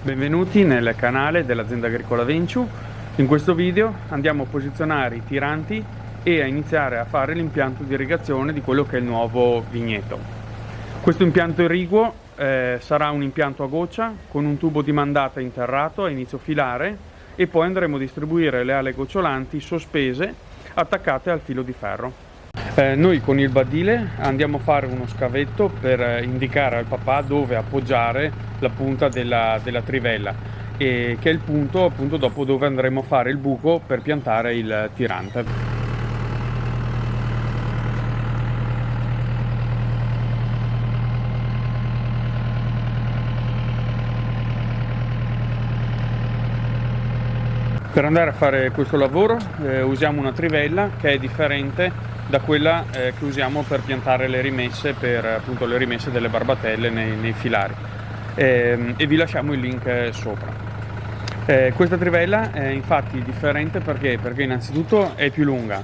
Benvenuti nel canale dell'azienda agricola Venciu. In questo video andiamo a posizionare i tiranti e a iniziare a fare l'impianto di irrigazione di quello che è il nuovo vigneto. Questo impianto irriguo sarà un impianto a goccia con un tubo di mandata interrato a inizio filare e poi andremo a distribuire le ale gocciolanti sospese attaccate al filo di ferro. Noi con il badile andiamo a fare uno scavetto per indicare al papà dove appoggiare la punta della trivella, che è il punto appunto dopo dove andremo a fare il buco per piantare il tirante. Per andare a fare questo lavoro usiamo una trivella che è differente da quella che usiamo per piantare le rimesse, per appunto le rimesse delle barbatelle nei filari, e vi lasciamo il link sopra. Questa trivella è infatti differente perché innanzitutto è più lunga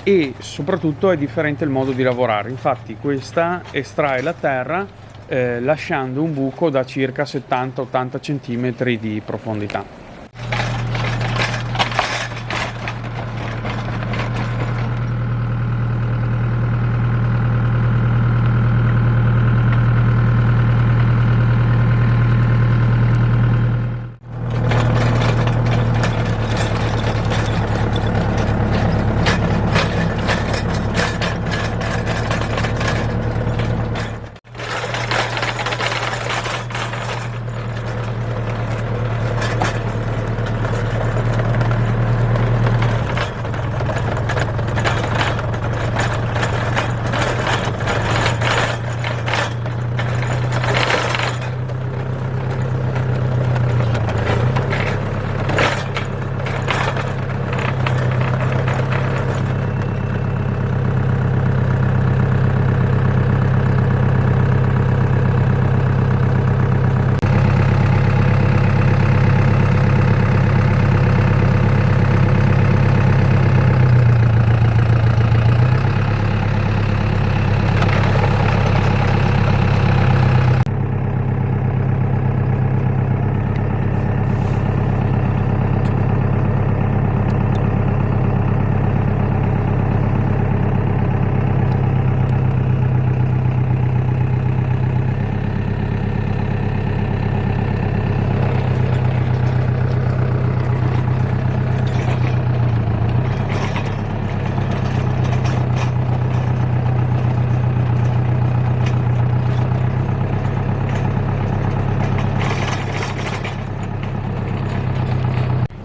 e soprattutto è differente il modo di lavorare. Infatti questa estrae la terra lasciando un buco da circa 70-80 cm di profondità.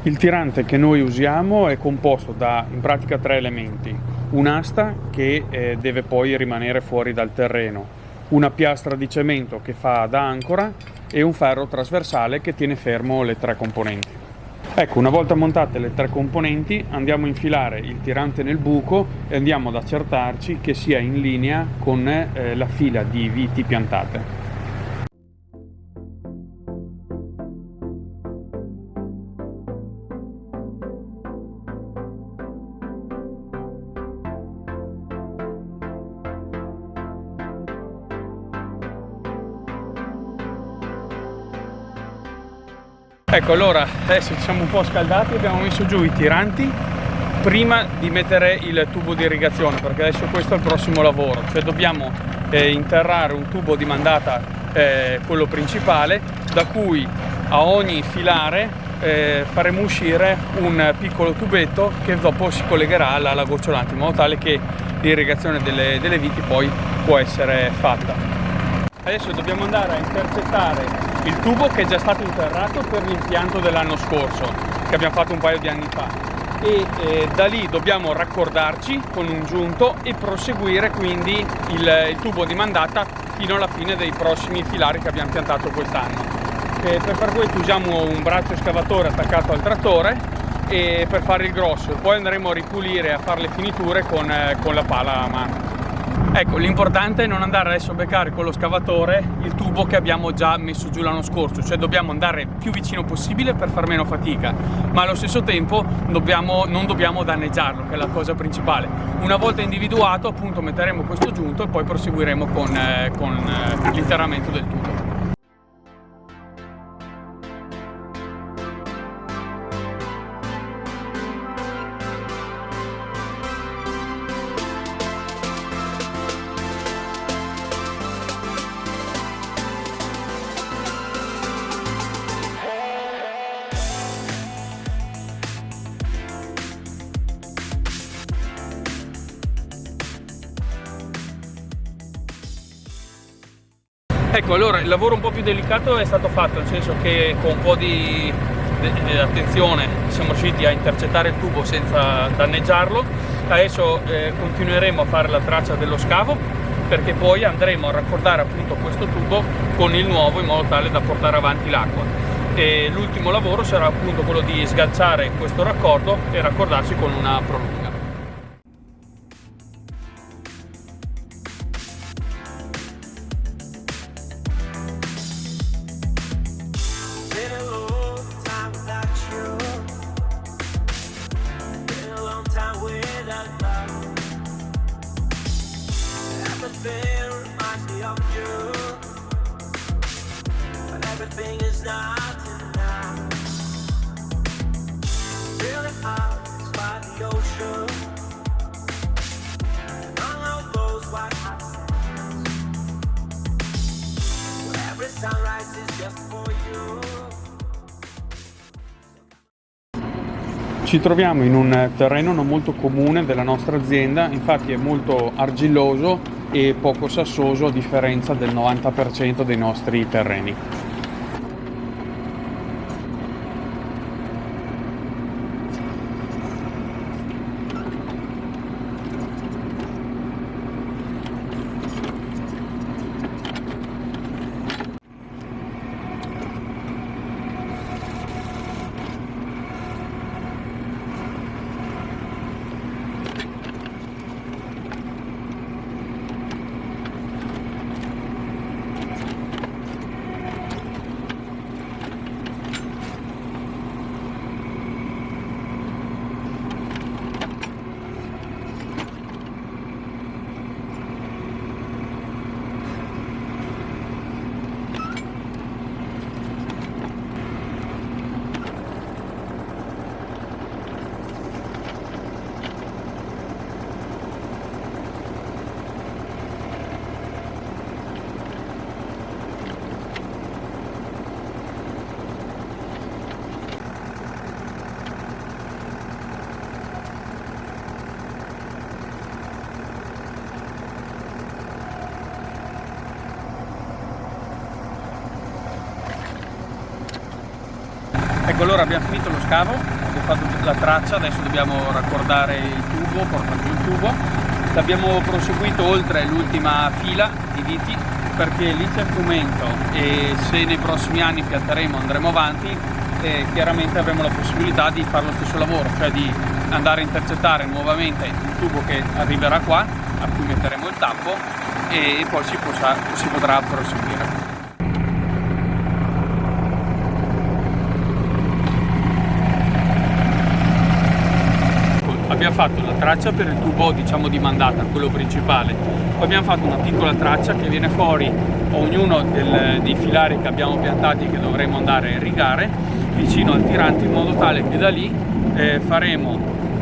Il tirante che noi usiamo è composto da in pratica 3 elementi: un'asta che deve poi rimanere fuori dal terreno, una piastra di cemento che fa da ancora e un ferro trasversale che tiene fermo le 3 componenti. Ecco, una volta montate le 3 componenti andiamo a infilare il tirante nel buco e andiamo ad accertarci che sia in linea con la fila di viti piantate. Ecco, allora adesso ci siamo un po' scaldati, abbiamo messo giù i tiranti prima di mettere il tubo di irrigazione, perché adesso questo è il prossimo lavoro, cioè dobbiamo interrare un tubo di mandata, quello principale, da cui a ogni filare faremo uscire un piccolo tubetto che dopo si collegherà alla gocciolante, in modo tale che l'irrigazione delle viti poi può essere fatta. Adesso dobbiamo andare a intercettare il tubo che è già stato interrato per l'impianto dell'anno scorso, che abbiamo fatto un paio di anni fa, e da lì dobbiamo raccordarci con un giunto e proseguire quindi il tubo di mandata fino alla fine dei prossimi filari che abbiamo piantato quest'anno. Per far questo usiamo un braccio escavatore attaccato al trattore e per fare il grosso, poi andremo a ripulire e a fare le finiture con la pala a mano. Ecco, l'importante è non andare adesso a beccare con lo scavatore il tubo che abbiamo già messo giù l'anno scorso, cioè dobbiamo andare più vicino possibile per far meno fatica, ma allo stesso tempo non dobbiamo danneggiarlo, che è la cosa principale. Una volta individuato, appunto, metteremo questo giunto e poi proseguiremo con l'interramento del tubo. Ecco, allora il lavoro un po' più delicato è stato fatto, nel senso che con un po' di attenzione siamo riusciti a intercettare il tubo senza danneggiarlo. Adesso continueremo a fare la traccia dello scavo, perché poi andremo a raccordare appunto questo tubo con il nuovo in modo tale da portare avanti l'acqua. E l'ultimo lavoro sarà appunto quello di sganciare questo raccordo e raccordarsi con una prolunga. Everything is not enough. Really hard by the ocean. None of those white hot sands. Where every sunrise is just for you. Ci troviamo in un terreno non molto comune della nostra azienda, infatti è molto argilloso e poco sassoso a differenza del 90% dei nostri terreni. Ecco, allora abbiamo finito lo scavo, abbiamo fatto la traccia, adesso dobbiamo raccordare il tubo, portare giù il tubo. L'abbiamo proseguito oltre l'ultima fila di viti perché lì c'è frumento e se nei prossimi anni pianteremo andremo avanti, chiaramente avremo la possibilità di fare lo stesso lavoro, cioè di andare a intercettare nuovamente il tubo che arriverà qua, a cui metteremo il tappo e poi si potrà proseguire. Abbiamo fatto la traccia per il tubo, diciamo, di mandata, quello principale. Poi abbiamo fatto una piccola traccia che viene fuori ognuno dei filari che abbiamo piantati e che dovremo andare a irrigare vicino al tirante, in modo tale che da lì faremo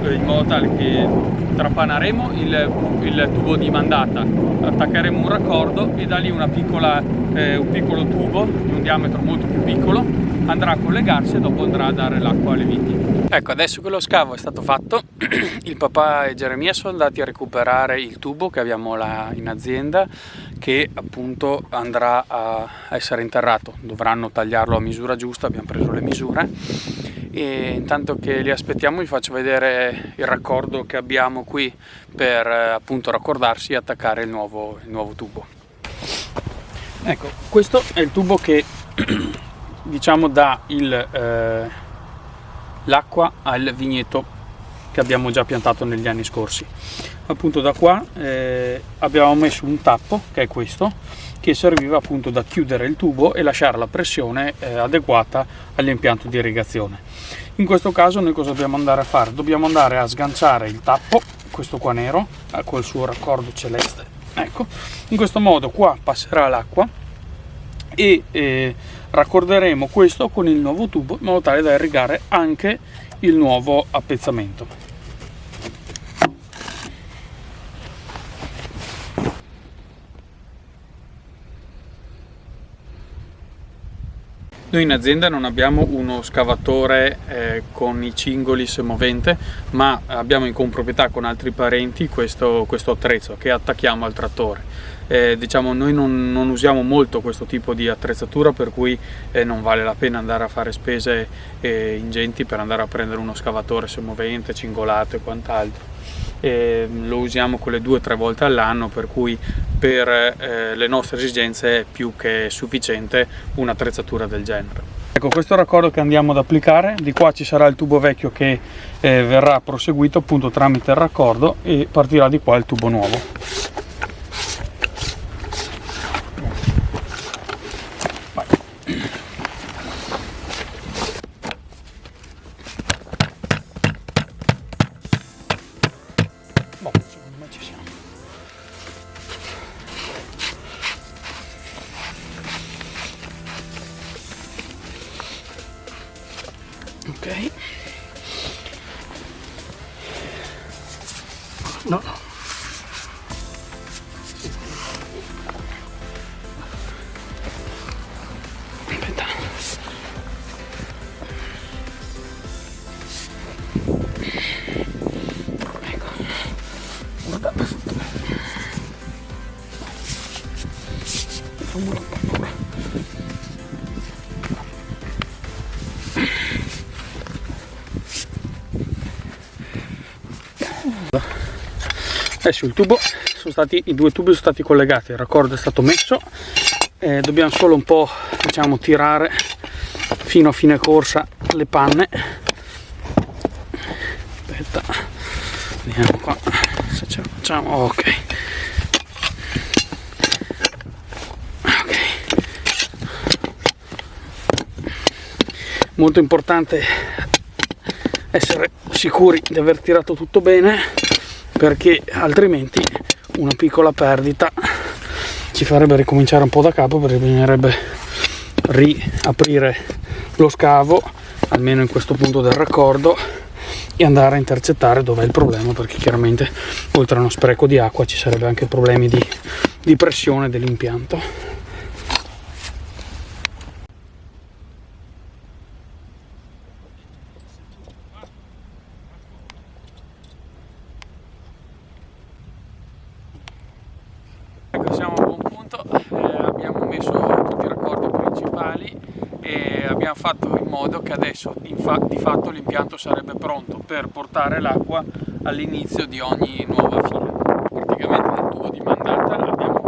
in modo tale che trapanaremo il tubo di mandata, attaccheremo un raccordo e da lì un piccolo tubo di un diametro molto più piccolo andrà a collegarsi e dopo andrà a dare l'acqua alle viti. Ecco, adesso che lo scavo è stato fatto, il papà e Geremia sono andati a recuperare il tubo che abbiamo là in azienda, che appunto andrà a essere interrato. Dovranno tagliarlo a misura giusta, abbiamo preso le misure e intanto che li aspettiamo vi faccio vedere il raccordo che abbiamo qui per appunto raccordarsi e attaccare il nuovo tubo. Ecco, questo è il tubo che diciamo dà l'acqua al vigneto che abbiamo già piantato negli anni scorsi. Appunto da qua abbiamo messo un tappo, che è questo, che serviva appunto da chiudere il tubo e lasciare la pressione adeguata all'impianto di irrigazione. In questo caso noi cosa dobbiamo andare a fare? Dobbiamo andare a sganciare il tappo, questo qua nero, col suo raccordo celeste. Ecco, in questo modo qua passerà l'acqua e raccorderemo questo con il nuovo tubo in modo tale da irrigare anche il nuovo appezzamento. Noi in azienda non abbiamo uno scavatore con i cingoli semovente, ma abbiamo in comproprietà con altri parenti questo attrezzo che attacchiamo al trattore. diciamo noi non usiamo molto questo tipo di attrezzatura, per cui non vale la pena andare a fare spese ingenti per andare a prendere uno scavatore semovente, cingolato e quant'altro. Lo usiamo quelle 2 o 3 volte all'anno, per cui per le nostre esigenze è più che sufficiente un'attrezzatura del genere. Ecco, questo è il raccordo che andiamo ad applicare. Di qua ci sarà il tubo vecchio che verrà proseguito appunto tramite il raccordo, e partirà di qua il tubo nuovo. Vai. Boh, secondo me ci siamo. Ok. No. Aspetta. Ecco. Guarda, fammelo un po'. Adesso il tubo i 2 tubi sono stati collegati, il raccordo è stato messo, dobbiamo solo un po', diciamo, tirare fino a fine corsa le panne. Aspetta, vediamo qua se ce la facciamo. Ok, molto importante essere sicuri di aver tirato tutto bene, perché altrimenti una piccola perdita ci farebbe ricominciare un po' da capo, perché bisognerebbe riaprire lo scavo almeno in questo punto del raccordo e andare a intercettare dov'è il problema, perché chiaramente oltre a uno spreco di acqua ci sarebbe anche problemi di pressione dell'impianto. Siamo a buon punto, abbiamo messo tutti i raccordi principali e abbiamo fatto in modo che adesso di fatto l'impianto sarebbe pronto per portare l'acqua all'inizio di ogni nuova fila. Praticamente nel tubo di mandata abbiamo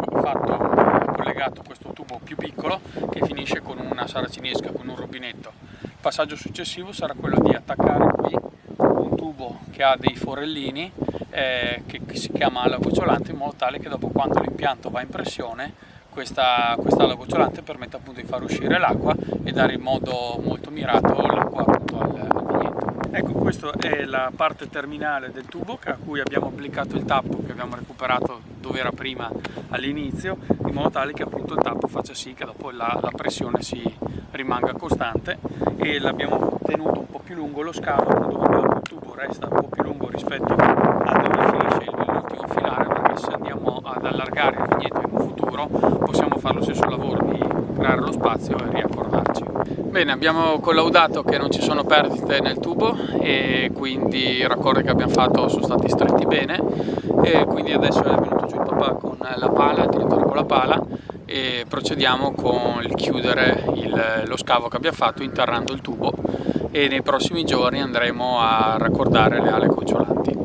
collegato questo tubo più piccolo che finisce con una saracinesca, con un rubinetto. Il passaggio successivo sarà quello di attaccare qui un tubo che ha dei forellini che si chiama ala gocciolante, in modo tale che dopo, quando l'impianto va in pressione, questa ala gocciolante permette appunto di far uscire l'acqua e dare in modo molto mirato l'acqua appunto al vigneto. Ecco, questa è la parte terminale del tubo a cui abbiamo applicato il tappo che abbiamo recuperato dove era prima all'inizio, in modo tale che appunto il tappo faccia sì che dopo la pressione si rimanga costante, e l'abbiamo tenuto un po' più lungo lo scavo, appunto perché il tubo resta un po' più lungo rispetto a dove finisce l'ultimo filare, perché se andiamo ad allargare il vigneto in un futuro possiamo fare lo stesso lavoro di creare lo spazio e riaccordarci. Bene, abbiamo collaudato che non ci sono perdite nel tubo e quindi i raccordi che abbiamo fatto sono stati stretti bene, e quindi adesso è venuto giù il papà con la pala, il trattore con la pala, e procediamo con il chiudere lo scavo che abbiamo fatto interrando il tubo, e nei prossimi giorni andremo a raccordare le ale gocciolanti.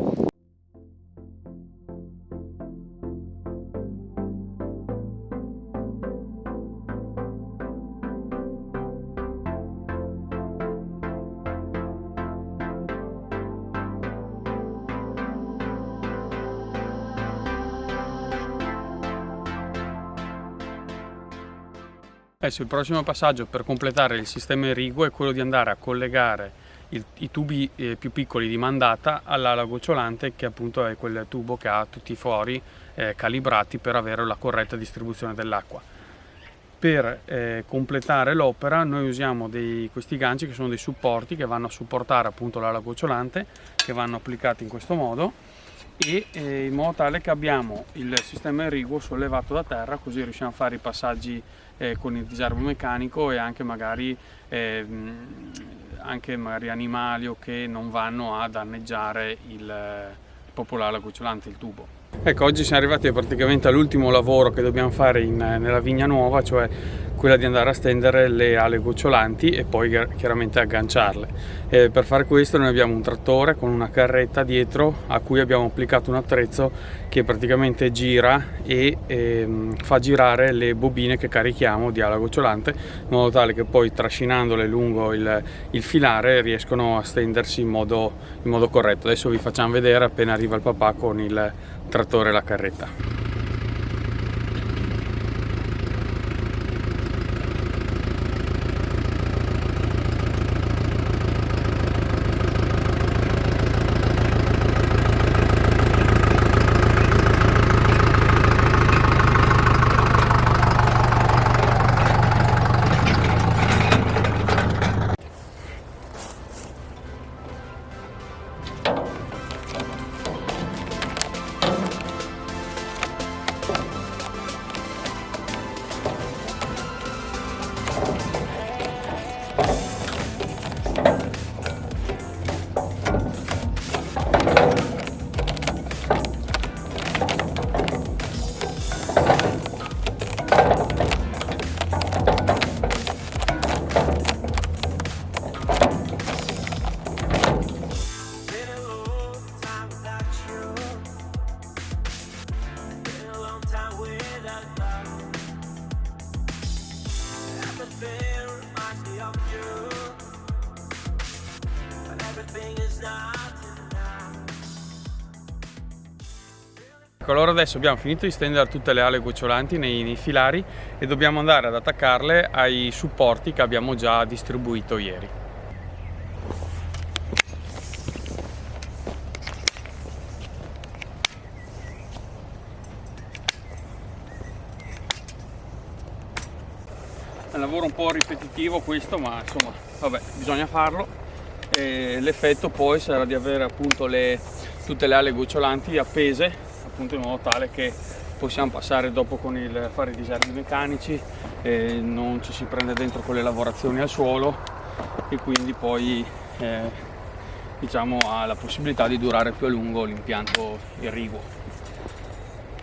Adesso il prossimo passaggio per completare il sistema irriguo è quello di andare a collegare i tubi più piccoli di mandata all'ala gocciolante, che appunto è quel tubo che ha tutti i fori calibrati per avere la corretta distribuzione dell'acqua. Per completare l'opera noi usiamo questi ganci, che sono dei supporti che vanno a supportare appunto l'ala gocciolante, che vanno applicati in questo modo, e in modo tale che abbiamo il sistema irriguo sollevato da terra, così riusciamo a fare i passaggi con il disarmo meccanico, e anche magari animali o che non vanno a danneggiare proprio l'ala gocciolante, il tubo. Ecco, oggi siamo arrivati praticamente all'ultimo lavoro che dobbiamo fare nella vigna nuova, cioè quella di andare a stendere le ale gocciolanti e poi chiaramente agganciarle. Per fare questo noi abbiamo un trattore con una carretta dietro a cui abbiamo applicato un attrezzo che praticamente gira e fa girare le bobine che carichiamo di ala gocciolante, in modo tale che poi trascinandole lungo il filare riescono a stendersi in modo corretto. Adesso vi facciamo vedere appena arriva il papà con il trattore e la carretta. Allora adesso abbiamo finito di stendere tutte le ale gocciolanti nei filari e dobbiamo andare ad attaccarle ai supporti che abbiamo già distribuito ieri. È un lavoro un po' ripetitivo questo, ma insomma vabbè, bisogna farlo. E l'effetto poi sarà di avere appunto tutte le ale gocciolanti appese, appunto in modo tale che possiamo passare dopo con fare i disarmi meccanici, non ci si prende dentro con le lavorazioni al suolo e quindi poi diciamo ha la possibilità di durare più a lungo l'impianto irriguo.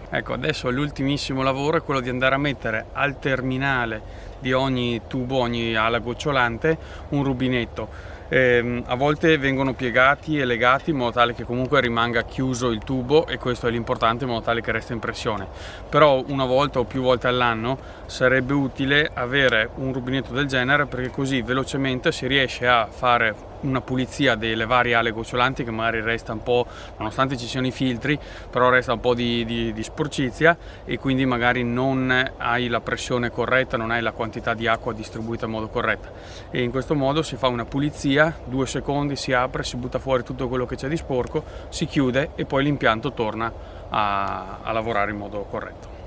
Ecco, adesso l'ultimissimo lavoro è quello di andare a mettere al terminale di ogni tubo, ogni ala gocciolante, un rubinetto. A volte vengono piegati e legati in modo tale che comunque rimanga chiuso il tubo, e questo è l'importante, in modo tale che resta in pressione. Però una volta o più volte all'anno sarebbe utile avere un rubinetto del genere, perché così velocemente si riesce a fare una pulizia delle varie ale gocciolanti, che magari resta un po', nonostante ci siano i filtri, però resta un po' di sporcizia, e quindi magari non hai la pressione corretta, non hai la quantità di acqua distribuita in modo corretto, e in questo modo si fa una pulizia, 2 secondi, si apre, si butta fuori tutto quello che c'è di sporco, si chiude e poi l'impianto torna a lavorare in modo corretto.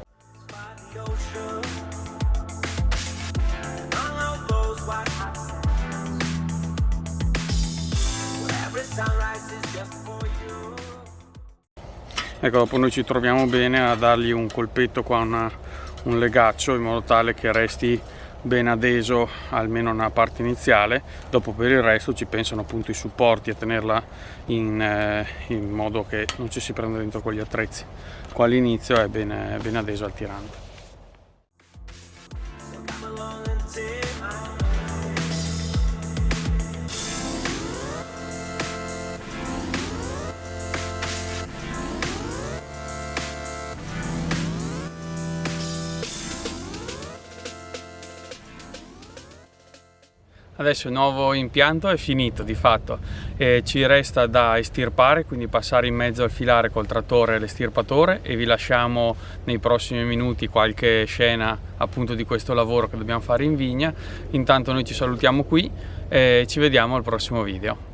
Ecco, dopo noi ci troviamo bene a dargli un colpetto qua, un legaccio, in modo tale che resti ben adeso almeno nella parte iniziale. Dopo per il resto ci pensano appunto i supporti a tenerla in modo che non ci si prenda dentro con gli attrezzi. Qua all'inizio è ben adeso al tirante. Adesso il nuovo impianto è finito di fatto, ci resta da estirpare, quindi passare in mezzo al filare col trattore e l'estirpatore, e vi lasciamo nei prossimi minuti qualche scena appunto di questo lavoro che dobbiamo fare in vigna. Intanto noi ci salutiamo qui e ci vediamo al prossimo video.